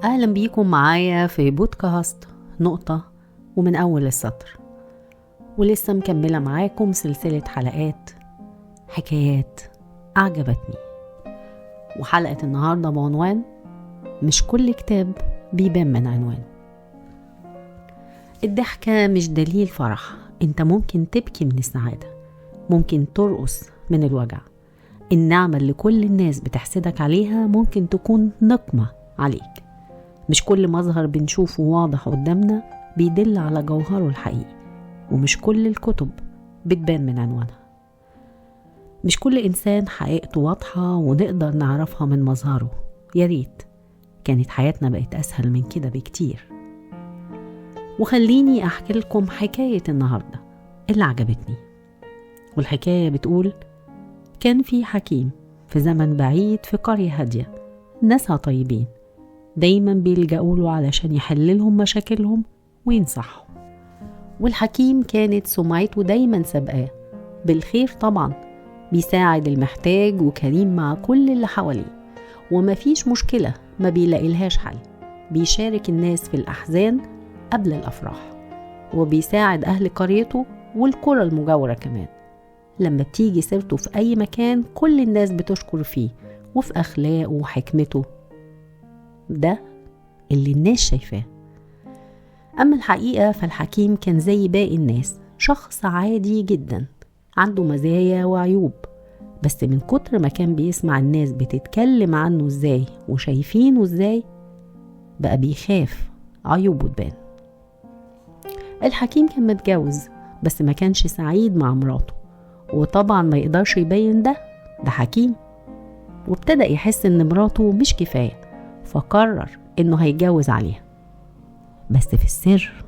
أهلا بيكم معايا في بودكاست نقطة ومن أول السطر، ولسه مكملة معاكم سلسلة حلقات حكايات أعجبتني. وحلقة النهاردة بعنوان مش كل كتاب بيبان من عنوان. الضحكة مش دليل فرح، انت ممكن تبكي من السعادة، ممكن ترقص من الوجع. النعمة اللي كل الناس بتحسدك عليها ممكن تكون نقمة عليك. مش كل مظهر بنشوفه واضح قدامنا بيدل على جوهره الحقيقي، ومش كل الكتب بتبان من عنوانها. مش كل إنسان حقيقته واضحة ونقدر نعرفها من مظهره. يا ريت كانت حياتنا بقت أسهل من كده بكتير. وخليني أحكي لكم حكاية النهاردة اللي عجبتني. والحكاية بتقول: كان في حكيم في زمن بعيد في قرية هادية، ناسها طيبين، دايما بيلجأوا له علشان يحللهم مشاكلهم وينصحهم. والحكيم كانت سمعته دايما سابقاه بالخير، طبعا بيساعد المحتاج وكريم مع كل اللي حواليه، وما فيش مشكلة ما بيلاقيلهاش حل. بيشارك الناس في الأحزان قبل الأفراح، وبيساعد أهل قريته والقرى المجاورة كمان. لما بتيجي سيرته في أي مكان كل الناس بتشكر فيه وفي أخلاقه وحكمته، ده اللي الناس شايفاه. أما الحقيقة فالحكيم كان زي باقي الناس، شخص عادي جدا، عنده مزايا وعيوب، بس من كتر ما كان بيسمع الناس بتتكلم عنه ازاي وشايفينه ازاي بقى بيخاف عيوبه تبان. الحكيم كان متجوز بس ما كانش سعيد مع مراته، وطبعا ما يقدرش يبين ده حكيم. وابتدأ يحس ان مراته مش كفاية، فقرر انه هيتجوز عليها بس في السر.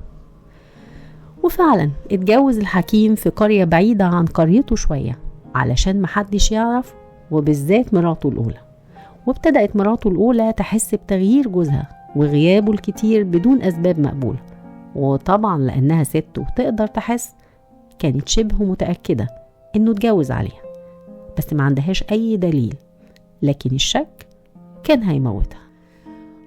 وفعلا اتجوز الحكيم في قرية بعيدة عن قريته شوية علشان محدش يعرف، وبالذات مراته الأولى. وابتدأت مراته الأولى تحس بتغيير جوزها وغيابه الكتير بدون أسباب مقبولة، وطبعا لأنها ست وتقدر تحس كانت شبه متأكدة إنه اتجوز عليها، بس ما عندهاش أي دليل، لكن الشك كان هيموتها.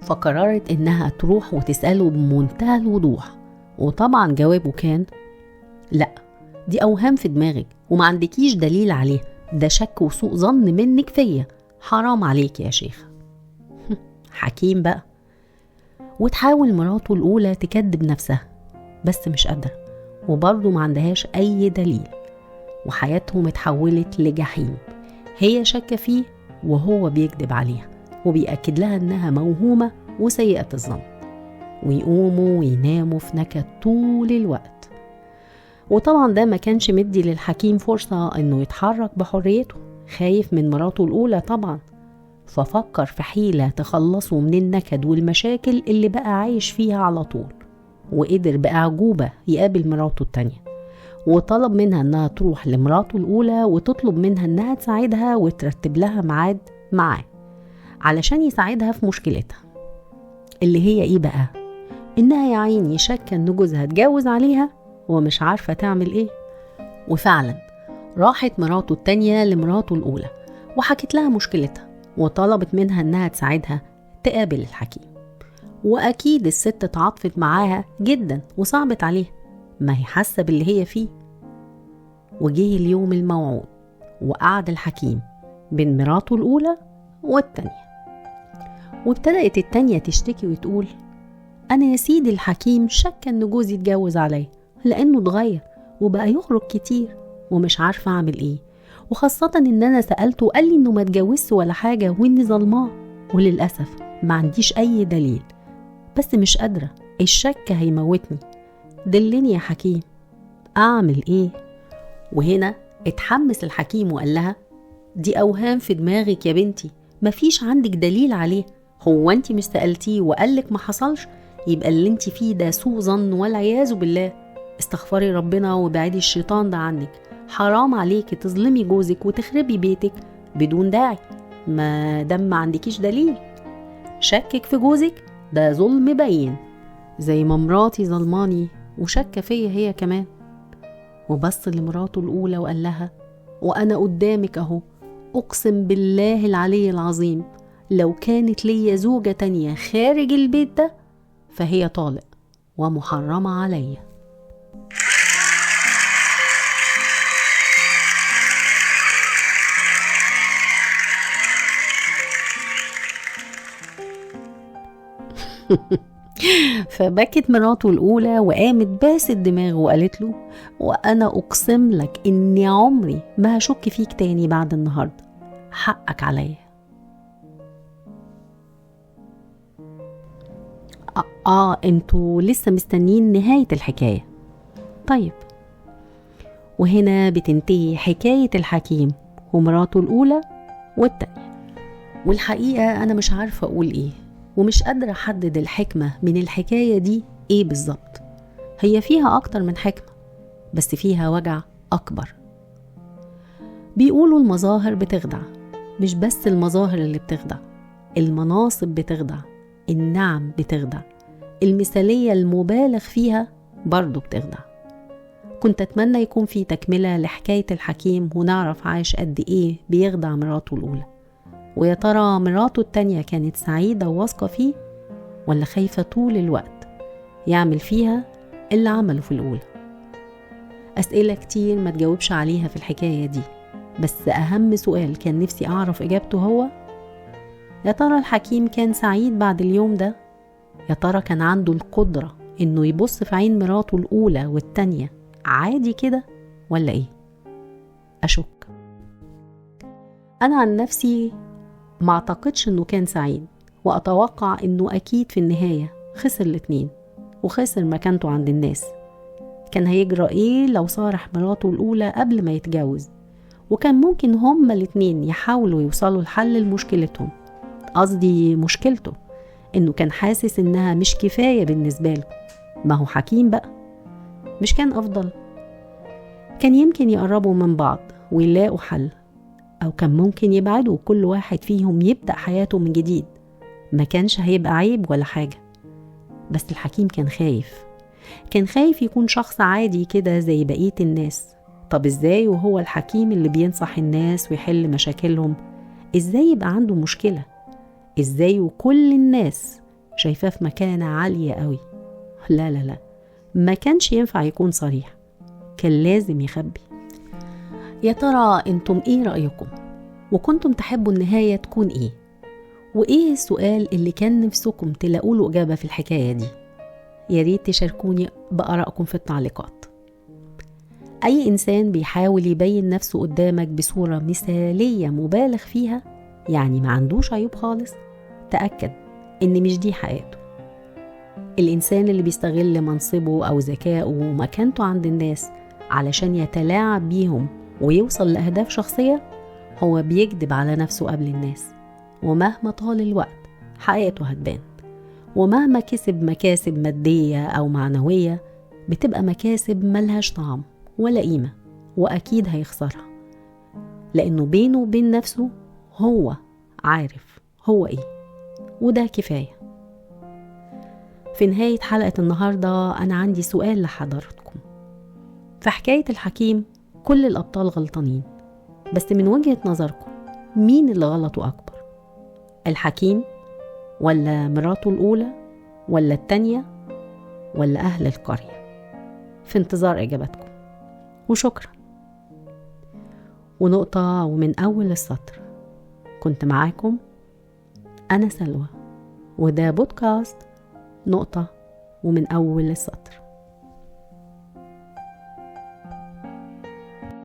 فقررت إنها تروح وتسأله بمنتهى الوضوح، وطبعا جوابه كان: لا، دي أوهام في دماغك وما عندكيش دليل عليه، ده شك وسوء ظن منك فيا، حرام عليك يا شيخ. حكيم بقى. وتحاول مراته الأولى تكذب نفسها بس مش قادرة، وبرضه ما عندهاش أي دليل، وحياتهم اتحولت لجحيم. هي شاكة فيه وهو بيكذب عليها وبيأكد لها إنها موهومة وسيئة الظن، ويقوموا ويناموا في نكد طول الوقت. وطبعا ده ما كانش مدي للحكيم فرصة إنه يتحرك بحريته، خايف من مراته الأولى طبعا. ففكر في حيلة تخلصه من النكد والمشاكل اللي بقى عايش فيها على طول، وقدر بأعجوبة يقابل مراته التانية، وطلب منها انها تروح لمراته الأولى وتطلب منها انها تساعدها وترتب لها ميعاد معاه علشان يساعدها في مشكلتها اللي هي ايه بقى؟ انها يا عيني شاكة ان جوزها اتجوز عليها ومش عارفة تعمل ايه. وفعلا راحت مراته التانية لمراته الأولى وحكت لها مشكلتها، وطلبت منها انها تساعدها تقابل الحكيم. واكيد الست اتعاطفت معاها جدا وصعبت عليها، ما هي حاسة باللي هي فيه. وجه اليوم الموعود، وقعد الحكيم بين مراته الأولى والتانية. وابتدأت التانية تشتكي وتقول: أنا يا سيدي الحكيم شك أن جوزي اتجوز علي لأنه اتغير وبقى يخرج كتير، ومش عارفة أعمل إيه، وخاصة إن أنا سألته وقال لي إنه ما اتجوزش ولا حاجة وإني ظلماه، وللأسف ما عنديش أي دليل، بس مش قادرة، الشك هيموتني، دلني يا حكيم أعمل إيه؟ وهنا اتحمس الحكيم وقال لها: دي أوهام في دماغك يا بنتي، مفيش عندك دليل عليه. هو أنت مش سألتيه وقالك ما حصلش؟ يبقى اللي أنت فيه ده سوء ظن والعياذ بالله. استغفري ربنا وبعدي الشيطان ده عنك. حرام عليك تظلمي جوزك وتخربي بيتك بدون داعي ما دام ما عندكيش دليل. شكك في جوزك ده ظلم بين، زي ما مراتي ظلماني وشك فيا هي كمان. وبص لمراته الأولى وقال لها: وأنا قدامك أهو، أقسم بالله العلي العظيم لو كانت ليا زوجة تانية خارج البيت ده فهي طالق ومحرمة عليا. فبكت مراته الأولى وقامت باست دماغه وقالت له: وأنا أقسم لك إني عمري ما هشك فيك تاني بعد النهاردة، حقك عليا. انتوا لسه مستنين نهاية الحكاية؟ طيب، وهنا بتنتهي حكاية الحكيم ومراته الأولى والتانية. والحقيقة أنا مش عارفة أقول إيه، ومش قادرة أحدد الحكمة من الحكاية دي إيه بالظبط. هي فيها أكتر من حكمة، بس فيها وجع أكبر. بيقولوا المظاهر بتخدع، مش بس المظاهر اللي بتخدع، المناصب بتخدع، النعم بتخدع، المثالية المبالغ فيها برضو بتخدع. كنت أتمنى يكون في تكملة لحكاية الحكيم ونعرف عايش قد إيه بيخدع مراته الأولى، ويا ترى مراته التانية كانت سعيدة وواثقة فيه ولا خايفة طول الوقت يعمل فيها اللي عمله في الأولى. أسئلة كتير ما تجاوبش عليها في الحكاية دي، بس أهم سؤال كان نفسي أعرف إجابته هو: يا ترى الحكيم كان سعيد بعد اليوم ده؟ يا ترى كان عنده القدرة إنه يبص في عين مراته الأولى والتانية عادي كده ولا إيه؟ أشك. أنا عن نفسي ما أعتقدش إنه كان سعيد، وأتوقع إنه أكيد في النهاية خسر الاتنين، وخسر مكانته عند الناس. كان هيجرى إيه لو صارح مراته الأولى قبل ما يتجوز؟ وكان ممكن هما الاتنين يحاولوا يوصلوا لحل لمشكلتهم، قصدي مشكلته إنه كان حاسس إنها مش كفاية بالنسبة له. ما هو حكيم بقى، مش كان أفضل؟ كان يمكن يقربوا من بعض ويلاقوا حل، أو كان ممكن يبعدوا كل واحد فيهم يبدأ حياته من جديد. ما كانش هيبقى عيب ولا حاجة. بس الحكيم كان خايف، كان خايف يكون شخص عادي كده زي بقية الناس. طب إزاي وهو الحكيم اللي بينصح الناس ويحل مشاكلهم؟ إزاي يبقى عنده مشكلة؟ إزاي وكل الناس شايفاه في مكانة عالية قوي؟ لا لا لا، ما كانش ينفع يكون صريح، كان لازم يخبي. يا ترى انتم ايه رأيكم؟ وكنتم تحبوا النهاية تكون ايه؟ وايه السؤال اللي كان نفسكم تلاقوا له إجابة في الحكاية دي؟ يا ريت تشاركوني بآرائكم في التعليقات. أي إنسان بيحاول يبين نفسه قدامك بصورة مثالية مبالغ فيها، يعني ما عندوش عيوب خالص، تأكد إن مش دي حقيقته. الإنسان اللي بيستغل منصبه أو ذكائه ومكانته عند الناس علشان يتلاعب بيهم ويوصل لأهداف شخصية، هو بيكذب على نفسه قبل الناس. ومهما طال الوقت حقيقته هتبان، ومهما كسب مكاسب مادية أو معنوية بتبقى مكاسب ملهاش طعم ولا قيمة، وأكيد هيخسرها، لأنه بينه وبين نفسه هو عارف هو إيه، وده كفاية. في نهاية حلقة النهاردة أنا عندي سؤال لحضراتكم. في حكاية الحكيم كل الأبطال غلطانين، بس من وجهة نظركم مين اللي غلطوا أكبر؟ الحكيم ولا مراته الأولى ولا التانية ولا أهل القرية؟ في انتظار إجابتكم، وشكرا. ونقطة ومن أول السطر، كنت معاكم أنا سلوى، وده بودكاست نقطة ومن أول السطر.